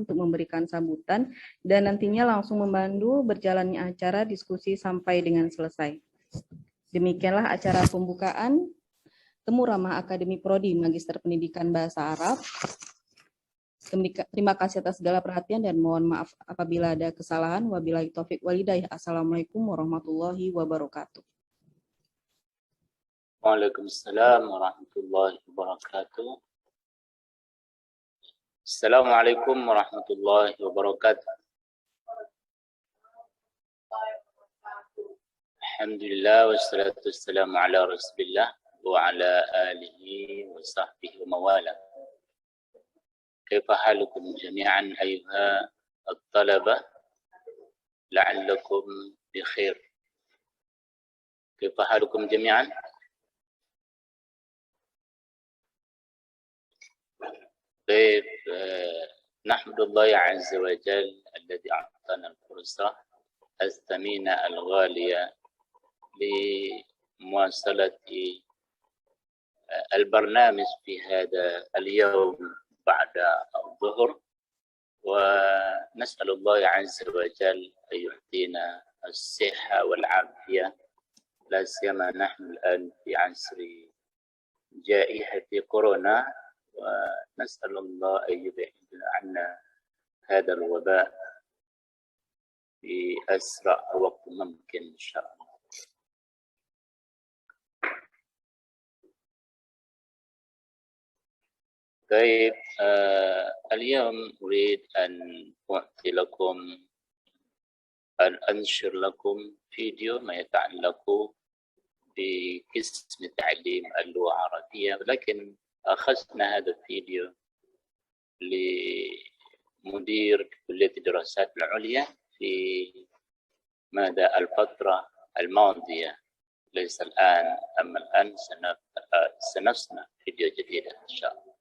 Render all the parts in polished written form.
Untuk memberikan sambutan dan nantinya langsung memandu berjalannya acara diskusi sampai dengan selesai. Demikianlah acara pembukaan Temu Ramah Akademi Prodi Magister Pendidikan Bahasa Arab. Terima kasih atas segala perhatian dan mohon maaf apabila ada kesalahan. Wabillahi taufik walhidayah. Assalamualaikum warahmatullahi wabarakatuh. Waalaikumsalam warahmatullahi wabarakatuh. Assalamualaikum warahmatullahi wabarakatuh. Alhamdulillah wassalatu wassalamu ala rasulillah wa ala alihi wa sahbihi wa mawala. Kaifa halukum jami'an ayuha at-talabah la'allakum bi khair. Kaifa halukum jami'an? طيب نحمد الله عز وجل الذي أعطانا الفرصة الثمينة الغالية لمواصلة البرنامج في هذا اليوم بعد الظهر، ونسأل الله عز وجل أن يعطينا الصحة والعافية، لا سيما نحن الآن في عصر جائحة كورونا، ونسأل الله أن يبعد عنا هذا الوباء في أسرع وقت ممكن إن شاء الله. طيب اليوم أريد أن أعطي لكم أن أنشر لكم فيديو ما يتعلق بقسم تعليم اللغة العربية، ولكن أخذنا هذا الفيديو لمدير كلية الدراسات العليا في الفترة الماضية، ليس الآن، أما الآن سنصنع فيديو جديد إن شاء الله.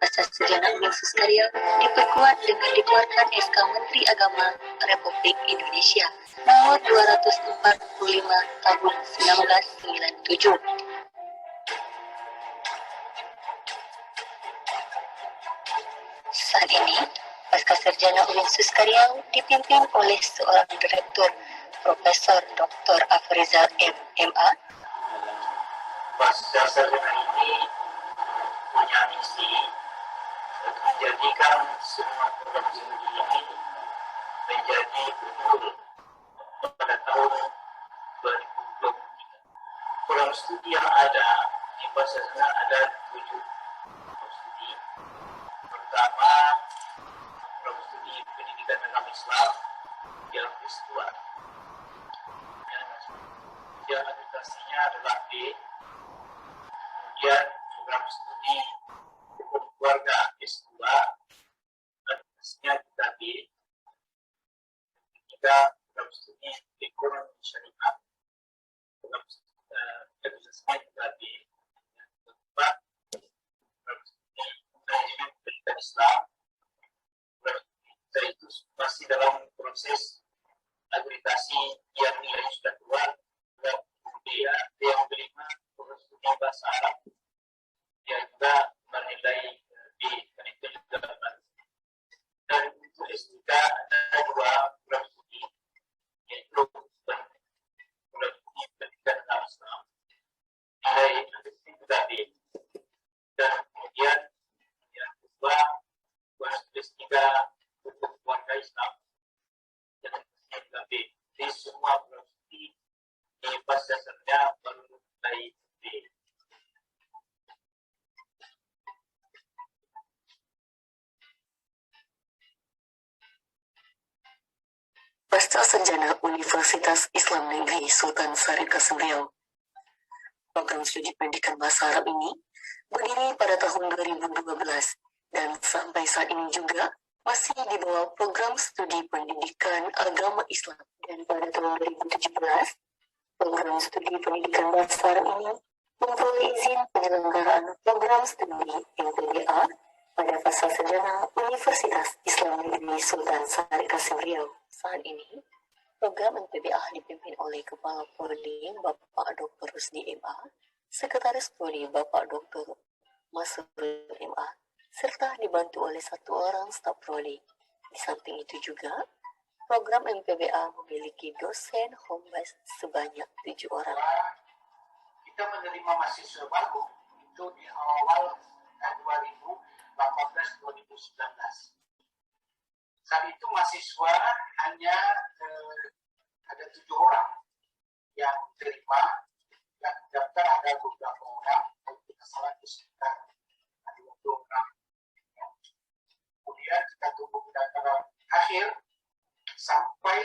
Asas Sarjana Universitas Karya diperkuat dengan dikeluarkan SK Menteri Agama Republik Indonesia nomor 245 tahun 1997. Saat ini, Pasca Sarjana Universitas Karya dipimpin oleh seorang direktur, Profesor Dr. Afrizal M.A. Pasca Sarjana ini punya misi menjadikan semua program studi ini menjadi unggul pada tahun 2023. Program studi yang ada di Pasca Sarjana ada 7 program studi. Pertama, program studi Pendidikan Agama Islam yang S2. Yang akreditasinya adalah B. Kemudian program studi Hukum Keluarga S2, akreditasinya juga B. Ketiga, program studi Ekonomi Syariah, program akreditasinya juga B. Yang keempat, program studi Manajemen Pendidikan Islam, program itu masih dalam proses akreditasi yang nilainya sudah keluar. Kemudian yang kelima, program studi Bahasa Arab yang juga bernilai B, dan itu juga dan kemudian yang kedua S3 hukum keluarga Islam dan S3B. Jadi semua berarti pas dasarnya baru mulai B. Pasca Sarjana Universitas Islam Negeri Sultan Syarif Qasim Riau. Program studi pendidikan bahasa Arab ini berdiri pada tahun 2012 dan sampai saat ini juga masih di bawah program studi pendidikan agama Islam. Dan pada tahun 2017, program studi pendidikan bahasa Arab ini memperoleh izin penyelenggaraan program studi MPBA pada fasa sarjana Universitas Islam Negeri Sultan Syarif Qasim Riau. Saat ini, program MPBA dipimpin oleh Kepala Prodi Bapak Dr. Rusdi MA, Sekretaris Prodi Bapak Dr. Masrur MA, serta dibantu oleh 1 orang staf prodi. Di samping itu juga, program MPBA memiliki dosen home base sebanyak 7 orang. Kita menerima mahasiswa baru itu di awal 2018-2019. Saat itu mahasiswa hanya ada 7 orang yang terima, yang daftar ada beberapa orang, kalau kita salah itu sekitar 20 orang. Kemudian kita tunggu pendaftaran akhir sampai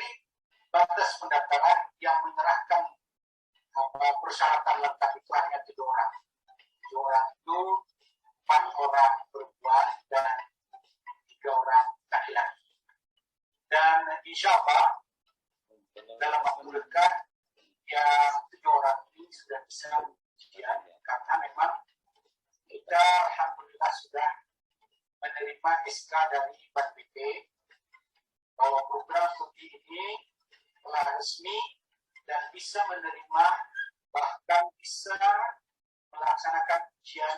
batas pendaftaran yang menyerahkan persyaratan lengkap itu hanya 7 orang. 7 orang itu 4 orang perempuan dan 3 orang laki-laki. Dan insya Allah dalam waktu dekat yang 7 orang ini sudah bisa ujian, karena memang kita alhamdulillah sudah menerima SK dari BPT bahwa program studi ini telah resmi dan bisa menerima, bahkan bisa melaksanakan ujian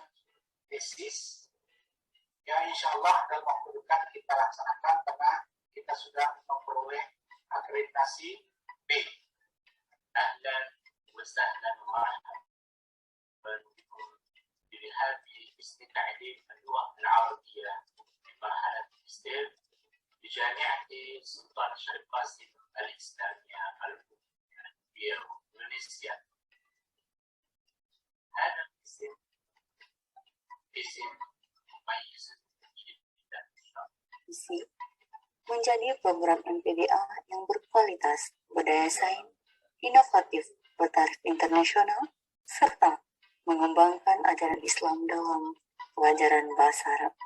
tesis. Ya insya Allah dalam waktu dekat kita laksanakan karena kita sudah memperoleh akreditasi B. Dan وسهلا ومرحبا بكم بهذه استعداد اللغة العربية في مرحلة الماجستير بجامعة سلطان شريف قاسم الإسلامية العربية إندونيسيا. هذا الاسم مميز جدا. Menjadi program MPBA yang berkualitas, berdaya saing, inovatif, bertaraf internasional, serta mengembangkan ajaran Islam dalam pelajaran bahasa Arab,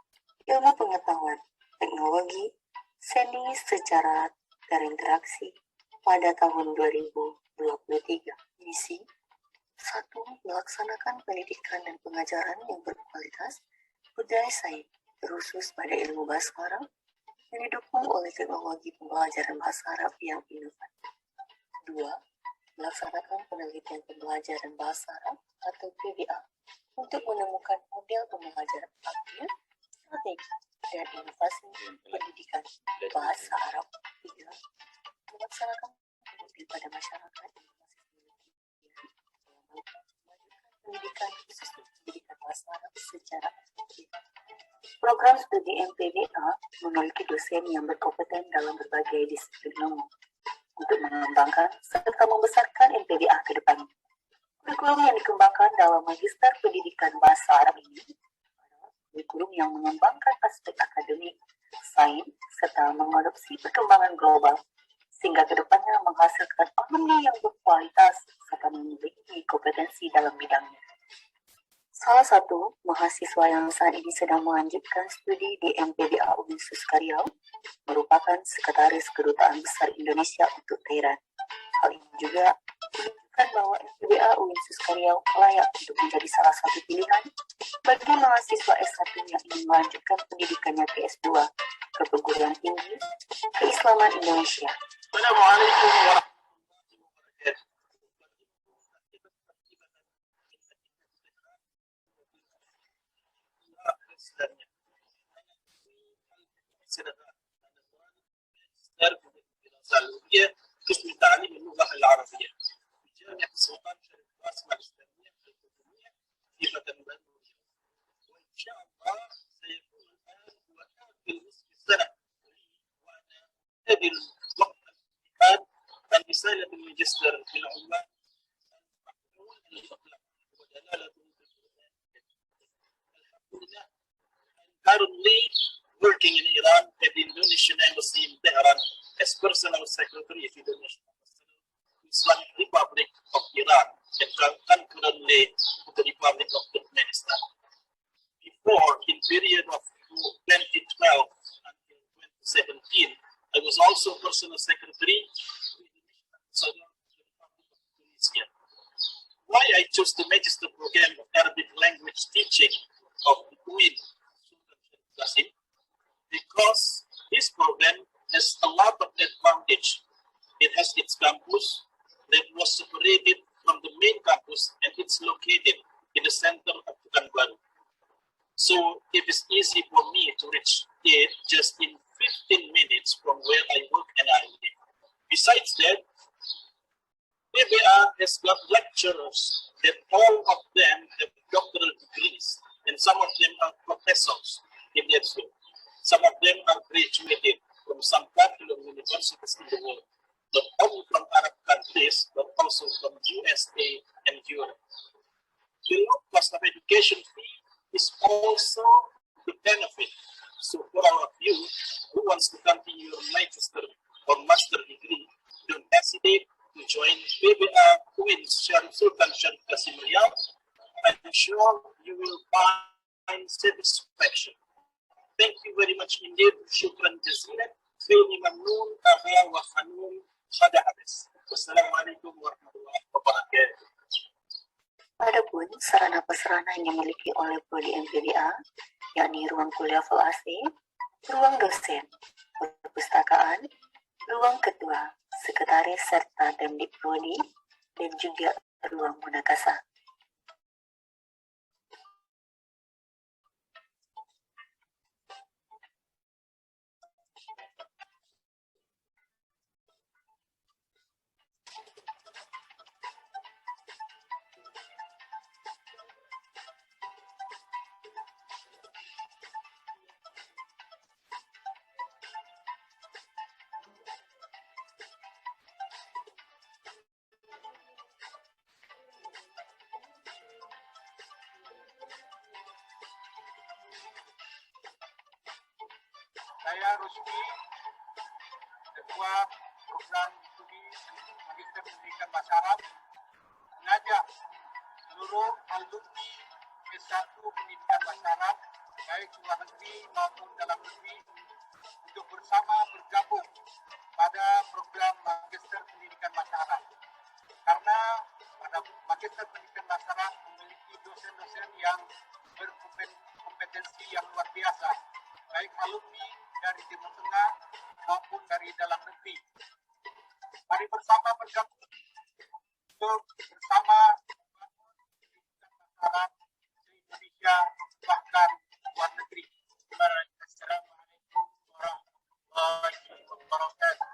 ilmu pengetahuan, teknologi, seni secara terinteraksi pada tahun 2023. Misi 1. Melaksanakan pendidikan dan pengajaran yang berkualitas, berdaya saing, terkhusus pada ilmu bahasa Arab, yang didukung oleh teknologi pembelajaran bahasa Arab yang inovatif. 2. Melaksanakan penelitian pembelajaran bahasa Arab atau PBA untuk menemukan model pembelajaran aktif, strategi, dan inovasi pendidikan bahasa Arab. 3. Melaksanakan pendidikan pada masyarakat pendidikan khusus pendidikan bahasa Arab secara aktif. Program studi MPBA memiliki dosen yang berkompeten dalam berbagai disiplin ilmu untuk mengembangkan serta membesarkan MPBA ke depannya. Kurikulum yang dikembangkan dalam Magister Pendidikan Bahasa Arab ini adalah kurikulum yang mengembangkan aspek akademik, sains, serta mengadopsi perkembangan global, sehingga ke depannya menghasilkan alumni yang berkualitas serta memiliki kompetensi dalam bidangnya. Salah satu mahasiswa yang saat ini sedang melanjutkan studi di MPBA Universitas Riau merupakan Sekretaris Kedutaan Besar Indonesia untuk Thailand. Hal ini juga menunjukkan bahwa MPBA Universitas Riau layak untuk menjadi salah satu pilihan bagi mahasiswa S1 yang ingin melanjutkan pendidikannya ke S2 ke perguruan tinggi keislaman Indonesia. Assalamualaikum warahmatullahi wabarakatuh. الإسلامية قسم تعليم اللغة العربية بجامعة سلطان شريف قاسم الإسلامية الحكومية في مدن بنو. شاء الله سيكون الآن هو آخر نصف السنة وأنا أبذل وقت الامتحان رسالة الماجستير في العنوان ودلالة الحمد لله. Currently working in Iran at the Indonesian Embassy in Tehran as personal secretary of Indonesian Islamic Republic of Iran and concurrently the Republic of Turkmenistan. Before, in period of 2012 until 2017, I was also personal secretary of the Republic of Tunisia. Why I chose the Magister program of Arabic language teaching of the UIN because this program has a lot of advantage. It has its campus that was separated from the main campus and it's located in the center of Pekanbaru. So it is easy for me to reach it just in 15 minutes from where I work and I live. Besides that, PBA has got lecturers that all of them have doctoral degrees and some of them are professors in their field. Some of them are graduated from some popular universities in the world, not only from Arab countries, but also from USA and Europe. The low cost of education fee is also the benefit. So for all of you who wants to continue your magister or master degree, don't hesitate to join PBA with Sultan Sharif Qasim Riyadh. I'm sure you will find satisfaction. Thank you very much indeed. Syukran jazilan. Fini mamnun, ahya wa khanun, sada habis. Wassalamualaikum warahmatullahi wabarakatuh. Adapun sarana prasarana yang dimiliki oleh Prodi MPBA, yakni ruang kuliah full AC, ruang dosen, perpustakaan, ruang ketua, sekretaris serta Demdik Prodi, dan juga ruang munakasa. Saya Rusdi, Ketua Program Studi Magister Pendidikan Masyarakat, mengajak seluruh alumni S1 Pendidikan Masyarakat, baik luar negeri maupun dalam negeri, untuk bersama bergabung pada program Magister Pendidikan Masyarakat. Karena pada Magister Pendidikan Masyarakat memiliki dosen-dosen yang berkompetensi yang luar biasa, baik alumni dari Timur Tengah maupun dari dalam negeri. Mari bersama bergabung untuk bersama masyarakat di Indonesia bahkan luar negeri. Assalamualaikum warahmatullahi wabarakatuh.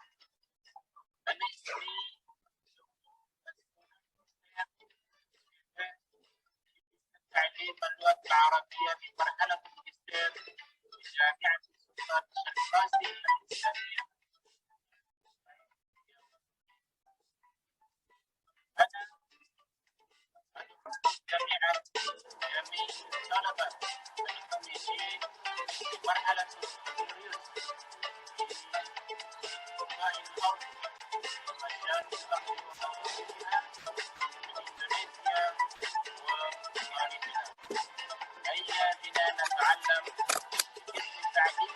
تعليم اللغة العربية في مرحلة الماجستير في جامعة السلطان القاسم الإسلامية. أنا جميع الطلبة الخريجين في مرحلة البكالوريوس في الله الأرض ومجال التقوى من إندونيسيا وغيرها. هيا بنا نتعلم كيف تعليم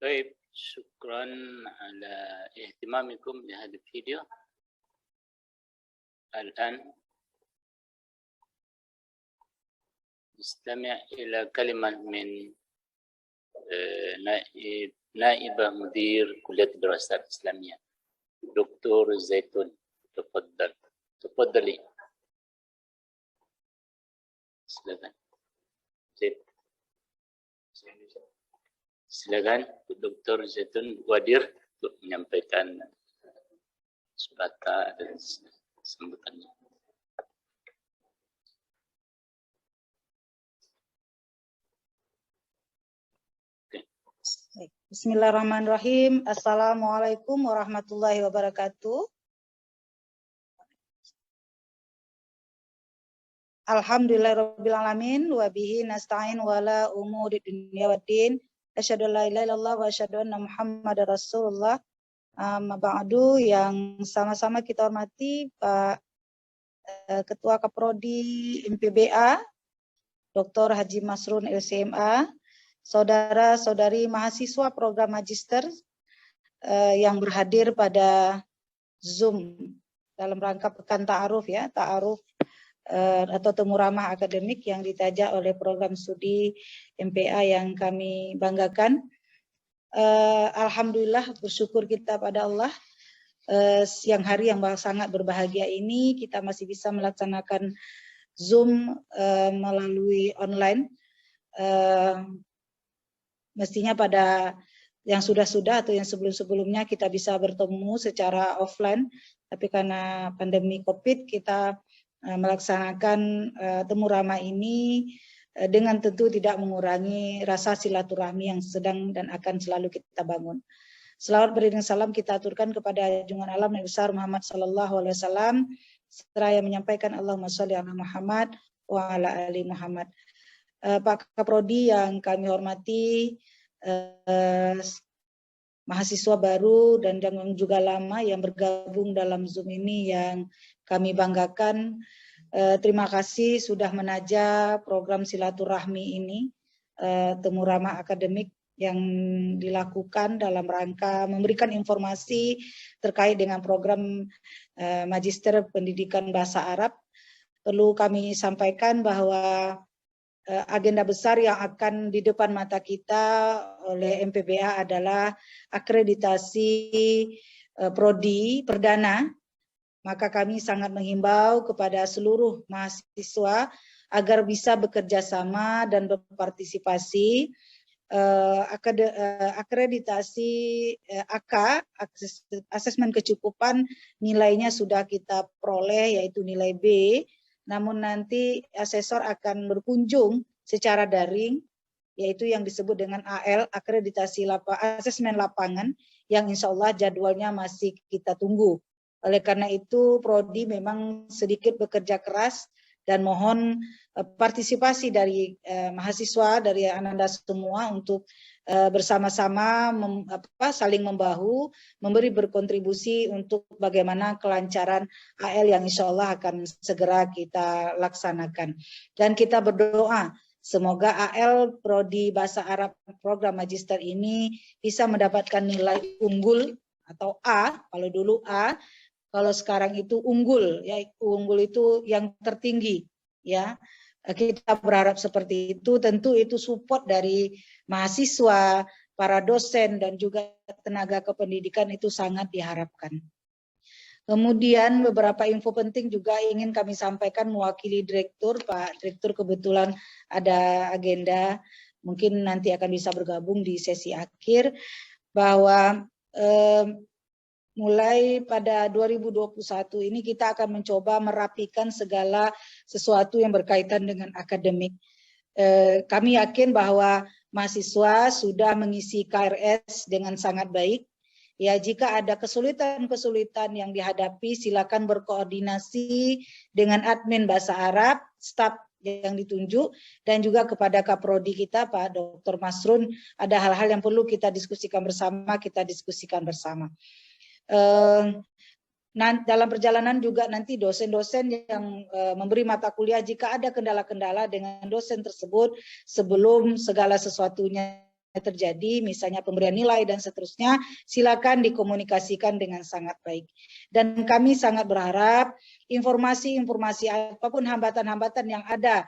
طيب شكرا على اهتمامكم بهذا الفيديو. الآن نستمع إلى كلمة من نائبة مدير كلية الدراسات الإسلامية دكتور زيتون. تفضلي. Silakan. Silakan Dr. Zaitun Wadir untuk menyampaikan sepatah dan sambutannya. Bismillahirrahmanirrahim. Assalamualaikum warahmatullahi wabarakatuh. Alhamdulillahirabbil alamin wa bihi nasta'in wala umuri dunya waddin. Asyhadu an la ilaha illallah wa asyhadu anna Muhammadar Rasulullah. Amma ba'du, yang sama-sama kita hormati Pak Ketua Kaprodi MPBA Dr. Haji Masrun LCMA, saudara-saudari mahasiswa program magister yang berhadir pada Zoom dalam rangka Pekan Ta'aruf ya, Ta'aruf atau temu ramah akademik yang ditajak oleh program studi MPA yang kami banggakan. Alhamdulillah, bersyukur kita pada Allah, siang hari yang sangat berbahagia ini kita masih bisa melaksanakan Zoom melalui online. Mestinya pada yang sudah-sudah atau yang sebelum-sebelumnya kita bisa bertemu secara offline, tapi karena pandemi COVID kita melaksanakan temu ramah ini dengan tentu tidak mengurangi rasa silaturahmi yang sedang dan akan selalu kita bangun. Selawat beriring salam kita aturkan kepada junjungan alam Nabi besar Muhammad sallallahu alaihi wasallam, seraya menyampaikan Allahumma sholli ala Muhammad wa ala ali Muhammad. Pak Kaprodi yang kami hormati, mahasiswa baru dan yang juga lama yang bergabung dalam Zoom ini yang kami banggakan, terima kasih sudah menajak program silaturahmi ini, temu ramah akademik yang dilakukan dalam rangka memberikan informasi terkait dengan program Magister Pendidikan Bahasa Arab. Perlu kami sampaikan bahwa agenda besar yang akan di depan mata kita oleh MPBA adalah akreditasi prodi perdana. Maka kami sangat menghimbau kepada seluruh mahasiswa agar bisa bekerja sama dan berpartisipasi. Akreditasi AK, asesmen kecukupan, nilainya sudah kita peroleh yaitu nilai B. Namun nanti asesor akan berkunjung secara daring, yaitu yang disebut dengan AL, akreditasi asesmen lapangan, yang insya Allah jadwalnya masih kita tunggu. Oleh karena itu, Prodi memang sedikit bekerja keras dan mohon partisipasi dari mahasiswa, dari Anda semua untuk bersama-sama saling membahu, memberi berkontribusi untuk bagaimana kelancaran AL yang insya Allah akan segera kita laksanakan. Dan kita berdoa semoga AL Prodi Bahasa Arab program Magister ini bisa mendapatkan nilai unggul atau A, kalau dulu A, kalau sekarang itu unggul, ya unggul itu yang tertinggi, ya. Kita berharap seperti itu. Tentu itu support dari mahasiswa, para dosen dan juga tenaga kependidikan itu sangat diharapkan. Kemudian beberapa info penting juga ingin kami sampaikan mewakili Direktur. Pak Direktur kebetulan ada agenda, mungkin nanti akan bisa bergabung di sesi akhir, bahwa mulai pada 2021 ini kita akan mencoba merapikan segala sesuatu yang berkaitan dengan akademik. Kami yakin bahwa mahasiswa sudah mengisi KRS dengan sangat baik. Ya, jika ada kesulitan-kesulitan yang dihadapi, silakan berkoordinasi dengan admin Bahasa Arab, staf yang ditunjuk, dan juga kepada Kaprodi kita, Pak Dr. Masrun, ada hal-hal yang perlu kita diskusikan bersama. Dalam perjalanan juga nanti dosen-dosen yang memberi mata kuliah, jika ada kendala-kendala dengan dosen tersebut sebelum segala sesuatunya terjadi, misalnya pemberian nilai dan seterusnya, silakan dikomunikasikan dengan sangat baik. Dan kami sangat berharap informasi-informasi apapun hambatan-hambatan yang ada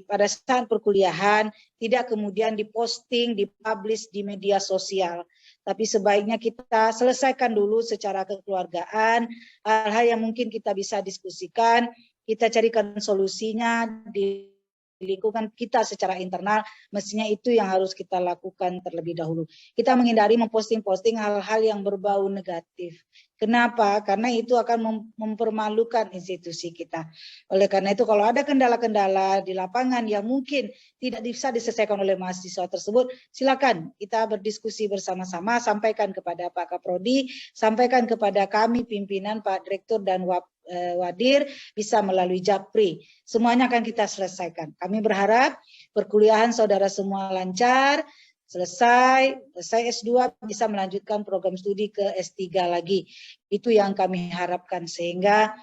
pada saat perkuliahan tidak kemudian diposting, dipublish di media sosial. Tapi sebaiknya kita selesaikan dulu secara kekeluargaan, hal-hal yang mungkin kita bisa diskusikan, kita carikan solusinya di lingkungan kita secara internal, mestinya itu yang harus kita lakukan terlebih dahulu. Kita menghindari memposting-posting hal-hal yang berbau negatif. Kenapa? Karena itu akan mempermalukan institusi kita. Oleh karena itu, kalau ada kendala-kendala di lapangan yang mungkin tidak bisa diselesaikan oleh mahasiswa tersebut, silakan kita berdiskusi bersama-sama, sampaikan kepada Pak Kaprodi, sampaikan kepada kami pimpinan, Pak Direktur dan Wadir, bisa melalui Japri. Semuanya akan kita selesaikan. Kami berharap perkuliahan saudara semua lancar, selesai S2 bisa melanjutkan program studi ke S3 lagi. Itu yang kami harapkan, sehingga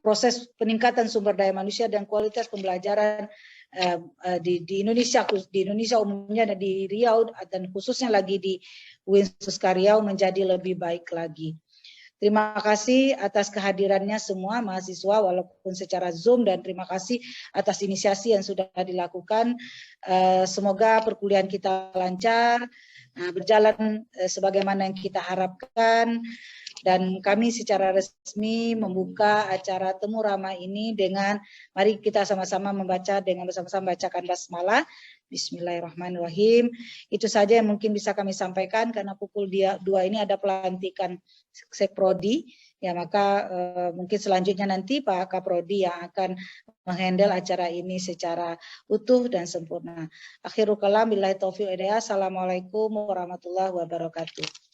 proses peningkatan sumber daya manusia dan kualitas pembelajaran di Indonesia umumnya dan di Riau dan khususnya lagi di UIN Suska Riau menjadi lebih baik lagi. Terima kasih atas kehadirannya semua mahasiswa walaupun secara Zoom, dan terima kasih atas inisiasi yang sudah dilakukan. Semoga perkuliahan kita lancar, berjalan sebagaimana yang kita harapkan, dan kami secara resmi membuka acara Temu Ramah ini dengan mari kita sama-sama membaca dengan bersama-sama bacakan basmalah. Bismillahirrahmanirrahim. Itu saja yang mungkin bisa kami sampaikan karena pukul 2 ini ada pelantikan Sekprodi. Ya, maka mungkin selanjutnya nanti Pak Kaprodi yang akan menghandle acara ini secara utuh dan sempurna. Akhirul kalam, billahi taufiq hidayah. Assalamualaikum warahmatullahi wabarakatuh.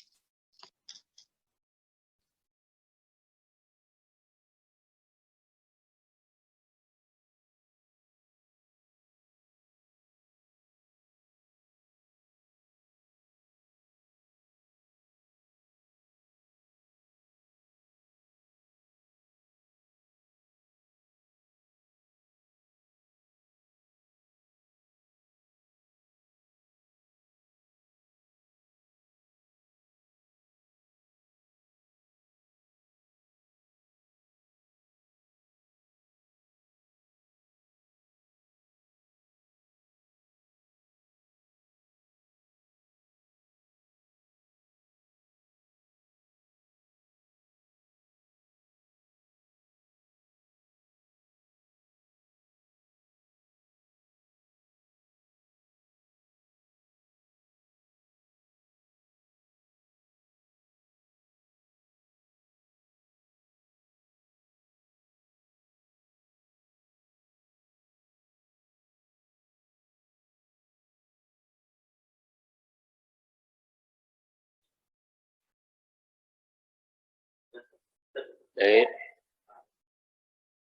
Baik.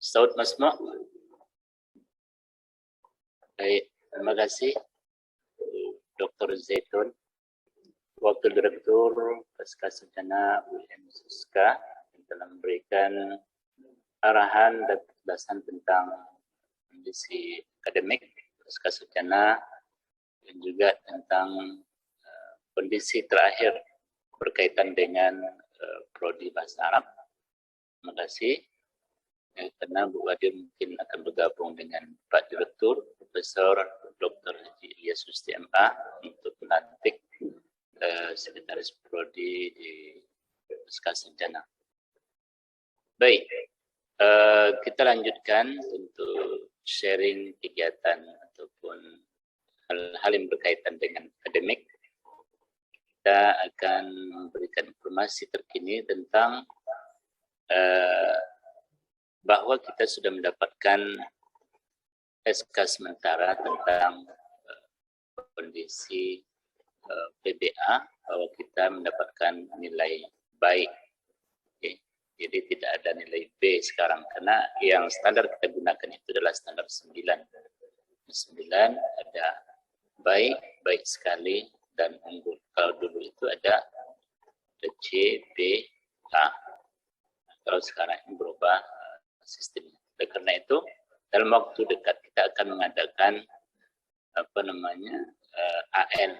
Saud masma'. Baik, terima kasih Dr. Zaitun, Wakil Direktur Pasca Sarjana UIN Suska, yang telah memberikan arahan dan penjelasan tentang kondisi akademik Pasca Sarjana dan juga tentang kondisi terakhir berkaitan dengan prodi bahasa Arab. Terima kasih. Karena Bu Wadir mungkin akan bergabung dengan Pak Direktur Profesor Dr. Haji Ilyas Susti MA untuk melantik Sekretaris Prodi di Pasca Sarjana. Baik, kita lanjutkan untuk sharing kegiatan ataupun hal-hal yang berkaitan dengan akademik. Kita akan memberikan informasi terkini tentang bahwa kita sudah mendapatkan SK sementara tentang kondisi PBA, bahwa kita mendapatkan nilai baik. Okay. Jadi tidak ada nilai B sekarang, karena yang standar kita gunakan itu adalah standar 9. 9 ada baik, baik sekali, dan unggul. Kalau dulu itu ada C, B, A. Kalau sekarang ini berubah sistemnya. Oleh karena itu, dalam waktu dekat kita akan mengadakan AN,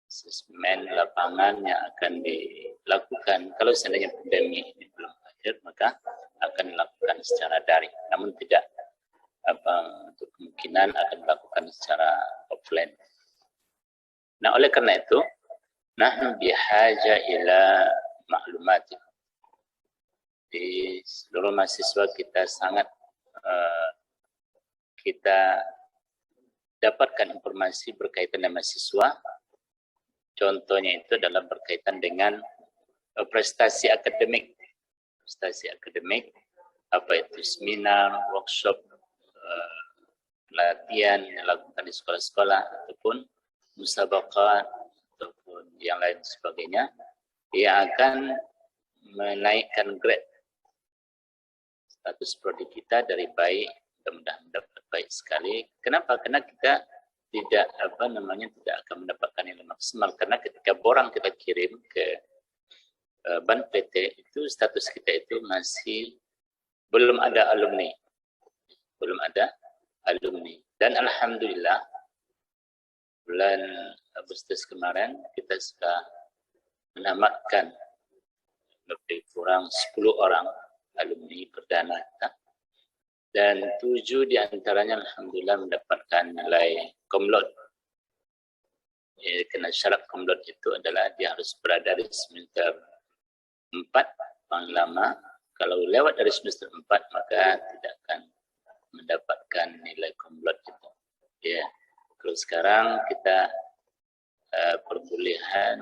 asesmen lapangan yang akan dilakukan. Kalau seandainya pandemi ini belum berakhir, maka akan dilakukan secara daring. Namun tidak untuk kemungkinan akan dilakukan secara offline. Nah, oleh karena itu, nahnu bihaja ila maklumat. Di seluruh mahasiswa kita sangat kita dapatkan informasi berkaitan dengan mahasiswa. Contohnya itu adalah berkaitan dengan prestasi akademik. Prestasi akademik, apa itu seminar, workshop, pelatihan yang dilakukan di sekolah-sekolah, ataupun musabaqah, ataupun yang lain sebagainya, yang akan menaikkan grade status prodi kita dari baik, mudah-mudahan mendapat baik sekali. Kenapa? Karena kita tidak tidak akan mendapatkan nilai maksimal, karena ketika borang kita kirim ke ban PT itu status kita itu masih belum ada alumni, dan alhamdulillah bulan Agustus kemarin kita sudah menamatkan lebih kurang 10 orang alumni perdana kita, dan 7 diantaranya alhamdulillah mendapatkan nilai komlot. Karena syarat komlot itu adalah dia harus berada di semester 4 paling lama. Kalau lewat dari semester 4 maka tidak akan mendapatkan nilai komlot itu. Ya, kalau sekarang kita perkuliahan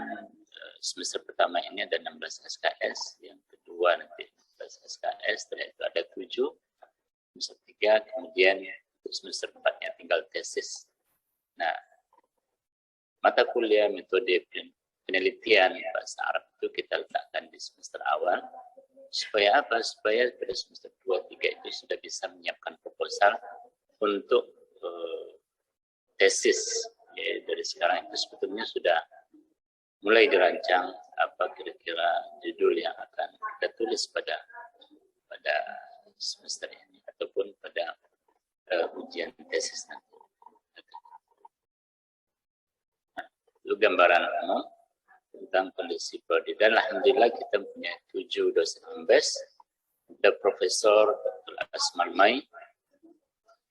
semester pertama ini ada 16 SKS, yang kedua nanti 16 SKS, setelah itu ada 7 semester 3, kemudian semester 4-nya tinggal tesis. Nah, mata kuliah metode penelitian bahasa Arab itu kita letakkan di semester awal. Supaya apa? Supaya pada semester 2-3 itu sudah bisa menyiapkan proposal untuk tesis. Ya, dari sekarang itu sebetulnya sudah mulai dirancang apa kira-kira judul yang akan kita tulis pada semester ini ataupun pada ujian tesis nanti. Itu gambaran umum tentang kondisi prodi, dan alhamdulillah kita punya 7 dosen ambes. Ada Profesor Dr. Asmal Mai,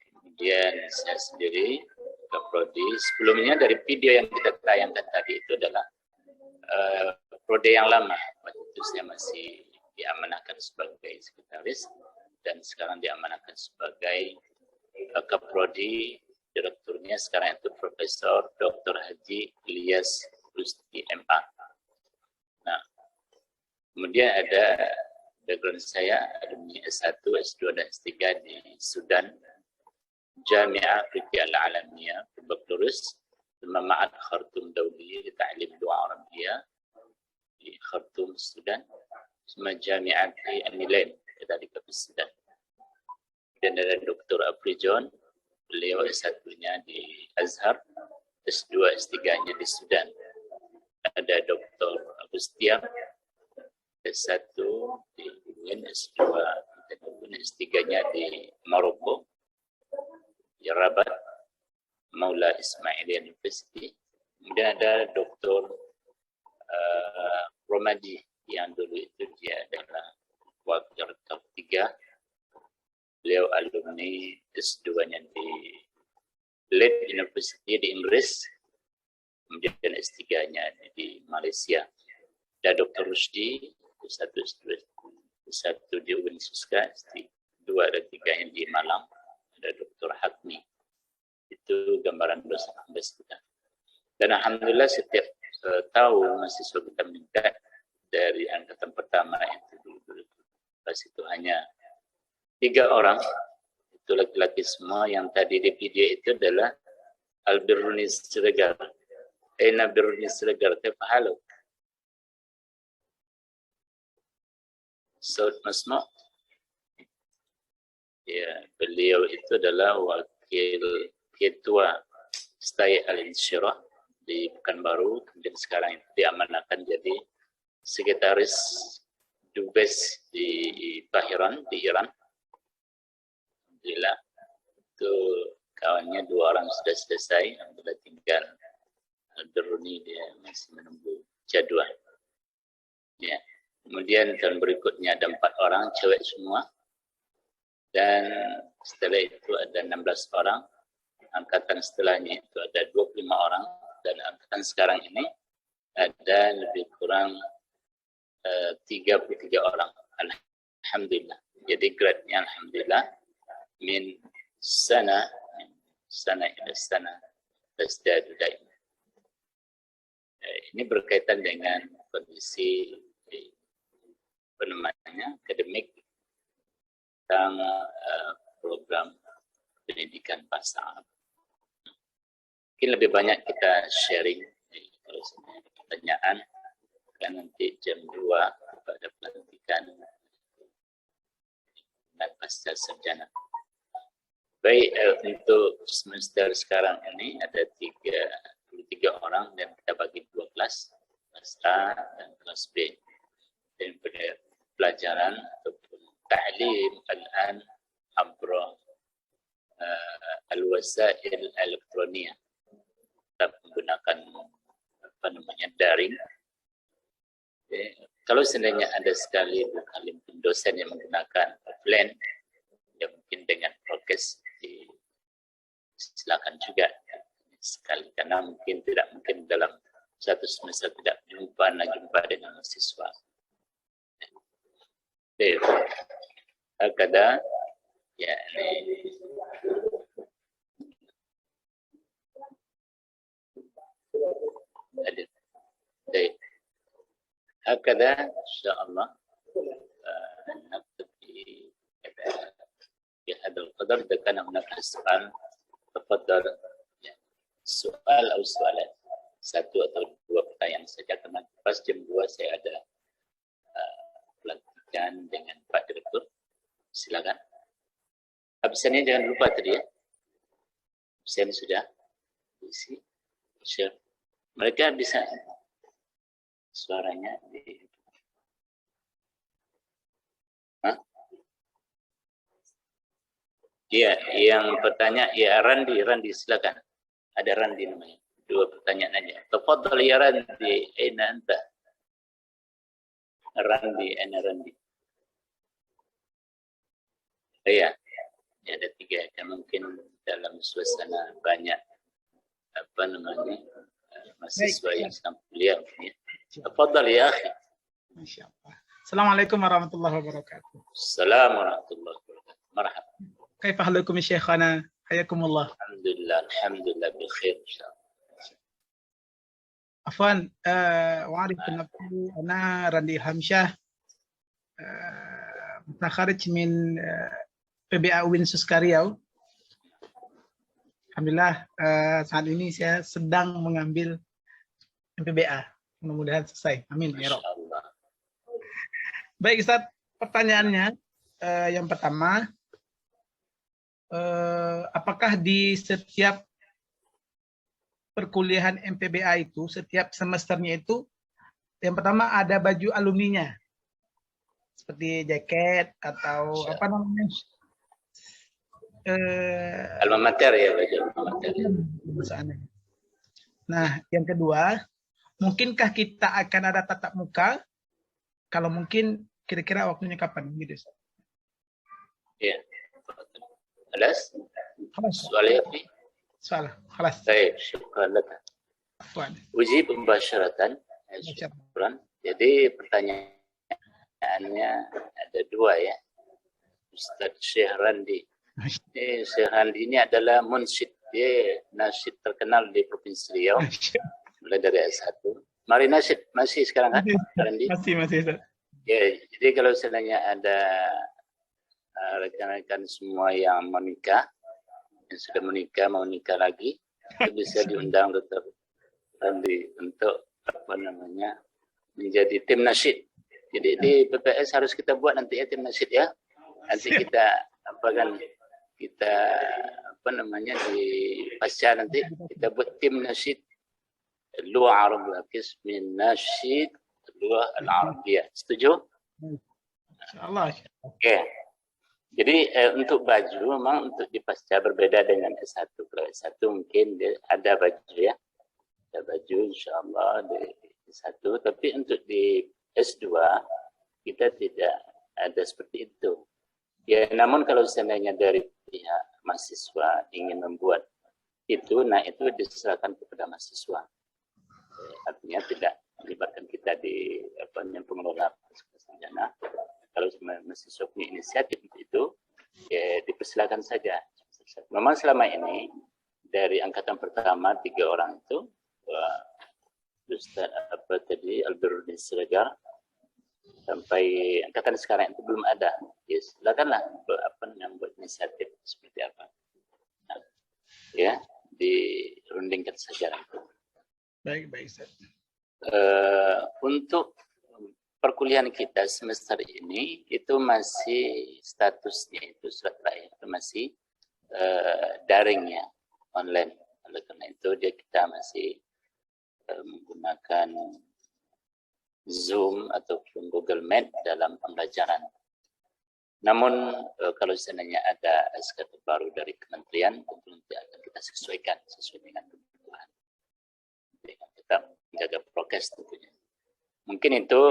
kemudian saya sendiri ke prodi. Sebelumnya dari video yang kita tayangkan tadi itu adalah prodi yang lama. Waktu itu saya masih diamanahkan sebagai sekretaris, dan sekarang diamanahkan sebagai Kaprodi. Direkturnya sekarang itu Profesor Dr. Haji Ilyas Rusdi MA. Nah, kemudian ada background saya, alumni S1, S2, dan S3 di Sudan, Jami'ah Afrika Al-Alamiyah, Bakalurus, Ma'ad Khartoum Dawli, Ta'lim Dua Arabiyah di Khartoum, Sudan, sama Jami'ah Al-Nilain, dari Sudan. Dan ada Dr. Apri John, beliau S1-nya di Azhar, S2, S3-nya di Sudan. Ada Dr. Agustiar, S1 di UIN, S2, dan S3-nya di Maroko, di Rabat, Maula Ismailiyah University. Kemudian ada Dr. Romadi, yang dulu itu dia adalah wakil rektor 3. Beliau alumni S2-nya di Leeds University di Inggris, kemudian S3-nya di Malaysia. Ada Dr. Rusdi, S1 di UIN Suska, S2 dan 3-nya di Malang. Ada Dr. Hakmi. Itu gambaran dosen ambes kita. Dan alhamdulillah setiap tahun mahasiswa kita meningkat dari angkatan pertama itu dulu pas itu hanya 3 orang, itu laki-laki semua. Yang tadi di video itu adalah Albiruni Siregar. Aina Biruni Siregar, kaifa haluk? Saud Masma'. Ya, beliau itu adalah wakil ketua Stai Al-Insyirah di Pekanbaru, kemudian sekarang itu diamanahkan jadi sekretaris Dubes di Tehran, di Iran. Alhamdulillah. Itu kawannya 2 orang sudah selesai, alhamdulillah tinggal Al-Biruni, dia masih menunggu jadwal. Ya. Kemudian tahun berikutnya ada 4 orang, cewek semua. Dan setelah itu ada 16 orang. Angkatan setelahnya itu ada 25 orang. Dan angkatan sekarang ini ada lebih kurang 33 orang. Alhamdulillah. Jadi grade-nya alhamdulillah min sana ila sana tasdadu daim. Ini berkaitan dengan kondisi akademik tentang program pendidikan bahasa Arab. Mungkin lebih banyak kita sharing kalau ada pertanyaan, kan nanti jam 2 pada pelantikan dan pasca sarjana. Baik, untuk semester sekarang ini ada 33 orang dan kita bagi 2 kelas, kelas A dan kelas B. Dan pada pelajaran ataupun ta'lim al-an abra al-wasail elektronik, kita menggunakan daring. Kalau seandainya ada sekali 2 kali dosen yang menggunakan offline, ya mungkin dengan prokes silakan juga sekali, karena mungkin tidak mungkin dalam satu semester tidak jumpa dengan mahasiswa. Baik, hakada ya ini baik, hakada insyaallah نبتدي بهذا القدر. إذا كان هناك سؤال تفضل، soal atau soalan 1 atau 2 pertanyaan saja, karena pas jam 2 saya ada pelantikan dengan Pak Direktur. Silakan. Absennya jangan lupa tadi ya. Absen sudah isi. Share. Mereka bisa suaranya di Iya, yang bertanya ya Randi silakan. Ada Randi namanya. 2 pertanyaan aja. Tafadhal ya Randi, aina anta? Randi. Iya. Ya, ada 3. Dan mungkin dalam suasana banyak mahasiswa yang sedang kuliah. Tafadhal ya akhi. Masyaallah. Assalamualaikum warahmatullahi wabarakatuh. Assalamualaikum warahmatullahi wabarakatuh. Marhaba. كيف حالكم يا شيخنا؟ حياكم الله. الحمد لله بخير إن شاء الله. عفوا وأعرف نفسي أنا رندي همشة متخرج من PBA UIN Suskariau. Alhamdulillah saat ini saya sedang mengambil PBA. Mudah-mudahan selesai. Amin ya Rabb. Baik Ustaz, pertanyaannya yang pertama, apakah di setiap perkuliahan MPBA itu, setiap semesternya itu, yang pertama ada baju alumninya, seperti jaket atau apa namanya? Alma mater ya, baju alma mater. Nah, yang kedua, mungkinkah kita akan ada tatap muka? Kalau mungkin, kira-kira waktunya kapan? Gitu. Iya. خلاص سؤال يكفي سؤال خلاص طيب شكرا لك أجيب مباشرة شكرا. Jadi pertanyaannya ada 2 ya, Ustaz Syekh Randi. Syekh Randi ini adalah munsyid, dia nasyid terkenal di Provinsi Riau mulai dari S1. Mari nasyid masih sekarang kan Randi? Masih. Ya, jadi kalau seandainya ada rekan-rekan semua yang menikah, yang sudah menikah, mau nikah lagi, itu bisa diundang tetap untuk menjadi tim nasyid. Jadi di PPS harus kita buat nanti ya tim nasyid ya. Nanti kita di pasca nanti kita buat tim nasyid Lughah Arabiyah, qism nasyid Lughah Al-Arabiyah. Setuju? Insyaallah. Oke. Jadi untuk baju memang untuk di pasca berbeda dengan S1. Kalau S1 mungkin dia ada baju ya. Ada baju insyaAllah di S1. Tapi untuk di S2 kita tidak ada seperti itu. Ya, namun kalau seandainya dari pihak mahasiswa ingin membuat itu, nah itu diserahkan kepada mahasiswa. Artinya tidak melibatkan kita di pengelola sarjana. Kalau mahasiswa punya inisiatif itu, ya dipersilakan saja. Memang selama ini dari angkatan pertama 3 orang itu, Ustaz Alberudin Siregar, sampai angkatan sekarang itu belum ada. Ya silakanlah yang buat inisiatif seperti apa. Nah, ya dirundingkan saja itu. Baik, Ustaz. Untuk perkuliahan kita semester ini itu masih statusnya itu surat terakhir itu masih daring ya, online. Oleh karena itu kita masih menggunakan Zoom ataupun Google Meet dalam pembelajaran. Namun kalau seandainya ada SK terbaru dari kementerian, tentu nanti akan kita sesuaikan sesuai dengan kebutuhan. Kita menjaga prokes tentunya. Mungkin itu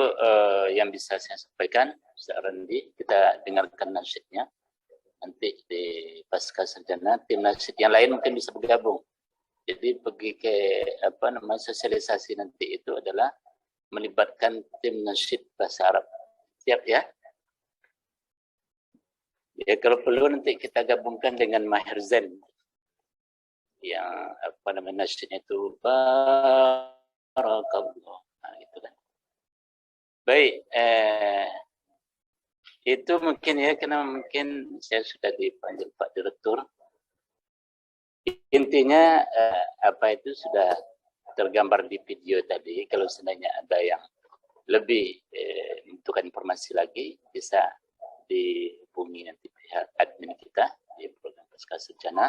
yang bisa saya sampaikan. Ustaz Randi, kita dengarkan nasyidnya. Nanti di pasca sarjana tim nasyid yang lain mungkin bisa bergabung. Jadi pergi ke sosialisasi nanti itu adalah melibatkan tim nasyid bahasa Arab. Siap ya? Ya kalau perlu nanti kita gabungkan dengan Mahir Zen yang nasyidnya itu barakallah. Nah, itu kan. Baik, itu mungkin ya, karena mungkin saya sudah dipanggil Pak Direktur. Intinya itu sudah tergambar di video tadi. Kalau seandainya ada yang lebih membutuhkan informasi lagi, bisa dihubungi nanti pihak admin kita di program Pasca Sarjana.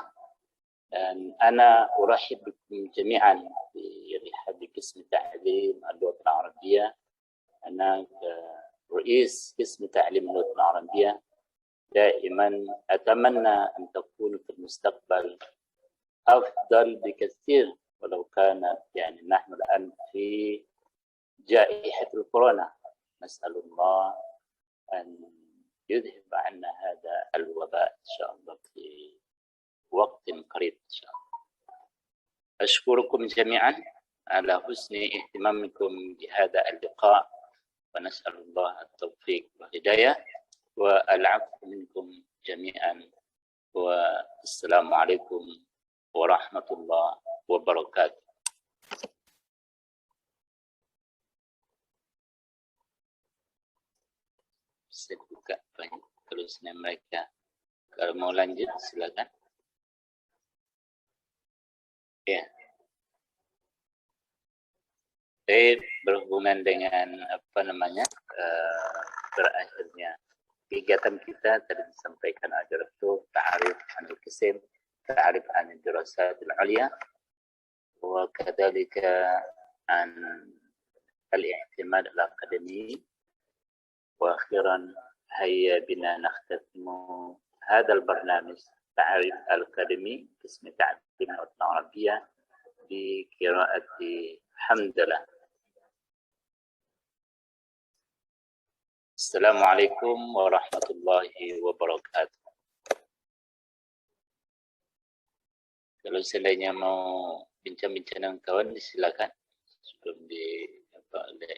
Dan ana urahib bikum jami'an di Rihabi Qism Ta'lim Al-Lughat Al-Arabiyyah. أنا رئيس قسم تعليم اللغة العربية دائما أتمنى أن تكون في المستقبل أفضل بكثير ولو كان يعني نحن الآن في جائحة الكورونا نسأل الله أن يذهب عنا هذا الوباء إن شاء الله في وقت قريب إن شاء الله. أشكركم جميعا على حسن اهتمامكم بهذا اللقاء ونسأل الله التوفيق والهداية والعفو منكم جميعا والسلام عليكم ورحمة الله وبركاته. Saya buka kalau mereka kalau mau lanjut silakan. Ya. Berhubungan dengan berakhirnya kegiatan kita tadi disampaikan ada itu ta'arif anil qism, ta'arif anil dirasat al-'ulya wa kadzalika an al-i'timad al-akademi wa akhiran hayya bina nakhtatimu hadha al-barnamij ta'arif al-akademi qism ta'lim al-arabiyyah bi qiraati hamdalah. Assalamualaikum warahmatullahi wabarakatuh. Kalau seandainya mau bincang-bincang dengan kawan, silakan sebelum oleh